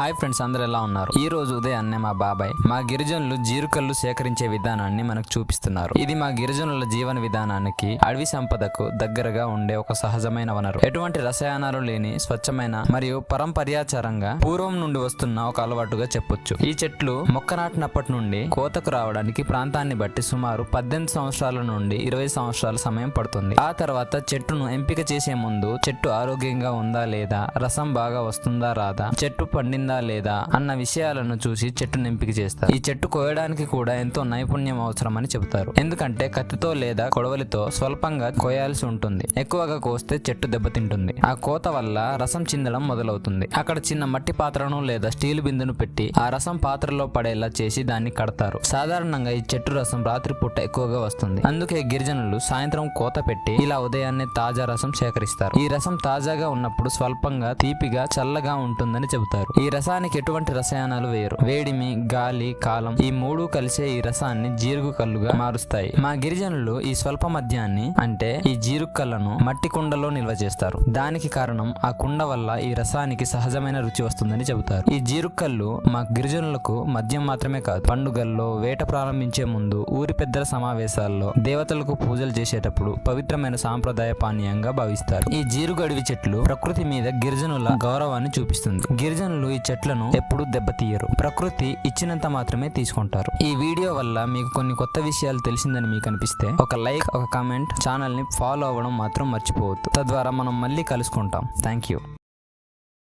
Hi friends, అందరూ ఎలా ఉన్నారు? ఈ రోజు ఉదయాన్నే మా బాబాయ్ మా గిరిజనులు జీరుకల్లు సేకరించే విధానాన్ని మనకు చూపిస్తున్నారు. ఇది మా గిరిజనుల జీవన విధానానికి, అడవి సంపదకు దగ్గరగా ఉండే ఒక సహజమైన వనరు. ఎటువంటి రసాయనాలు లేని స్వచ్ఛమైన మరియు పరంపర్యాచారంగా పూర్వం నుండి వస్తున్న ఒక అలవాటుగా చెప్పొచ్చు. ఈ చెట్లు మొక్క నాటినప్పటి నుండి కోతకు రావడానికి ప్రాంతాన్ని బట్టి సుమారు 18 సంవత్సరాల నుండి 20 సంవత్సరాల సమయం పడుతుంది. ఆ తర్వాత చెట్టును ఎంపిక చేసే ముందు చెట్టు ఆరోగ్యంగా ఉందా లేదా, రసం బాగా వస్తుందా రాదా, చెట్టు పండిందా లేదా అన్న విషయాలను చూసి చెట్టును ఎంపిక చేస్తారు. ఈ చెట్టు కోయడానికి కూడా ఎంతో నైపుణ్యం అవసరమని చెబుతారు. ఎందుకంటే కత్తితో లేదా కొడవలితో స్వల్పంగా కోయాల్సి ఉంటుంది. ఎక్కువగా కోస్తే చెట్టు దెబ్బతింటుంది. ఆ కోత వల్ల రసం చిందడం మొదలవుతుంది. అక్కడ చిన్న మట్టి పాత్రను లేదా స్టీల్ బిందును పెట్టి ఆ రసం పాత్రలో పడేలా చేసి దాన్ని కడతారు. సాధారణంగా ఈ చెట్టు రసం రాత్రి పూట ఎక్కువగా వస్తుంది. అందుకే గిరిజనులు సాయంత్రం కోత పెట్టి ఇలా ఉదయాన్నే తాజా రసం సేకరిస్తారు. ఈ రసం తాజాగా ఉన్నప్పుడు స్వల్పంగా తీపిగా చల్లగా ఉంటుందని చెబుతారు. ఈ రసానికి ఎటువంటి రసాయనాలు వేయరు. వేడిమి, గాలి, కాలం ఈ మూడు కలిసే ఈ రసాన్ని జీరుగు కల్లుగా మారుస్తాయి. మా గిరిజనులు ఈ స్వల్ప మద్యాన్ని అంటే ఈ జీరుగు కళ్ళను మట్టి కుండలో నిల్వ చేస్తారు. దానికి కారణం ఆ కుండ వల్ల ఈ రసానికి సహజమైన రుచి వస్తుందని చెబుతారు. ఈ జీరుగు కళ్ళు మా గిరిజనులకు మద్యం మాత్రమే కాదు, పండుగల్లో, వేట ప్రారంభించే ముందు, ఊరి పెద్దల సమావేశాల్లో, దేవతలకు పూజలు చేసేటప్పుడు పవిత్రమైన సాంప్రదాయ పానీయంగా భావిస్తారు. ఈ జీరుగు అడవి చెట్లు ప్రకృతి మీద గిరిజనుల గౌరవాన్ని చూపిస్తుంది. గిరిజనులు ఈ చెట్లను ఎప్పుడూ దెబ్బతీయరు. ప్రకృతి ఇచ్చినంత మాత్రమే తీసుకుంటారు. ఈ వీడియో వల్ల మీకు కొన్ని కొత్త విషయాలు తెలిసిందని మీకు అనిపిస్తే ఒక లైక్, ఒక కామెంట్, ఛానల్ ని ఫాలో అవ్వడం మాత్రం మర్చిపోవద్దు. తద్వారా మనం మళ్ళీ కలుసుకుంటాం. Thank you.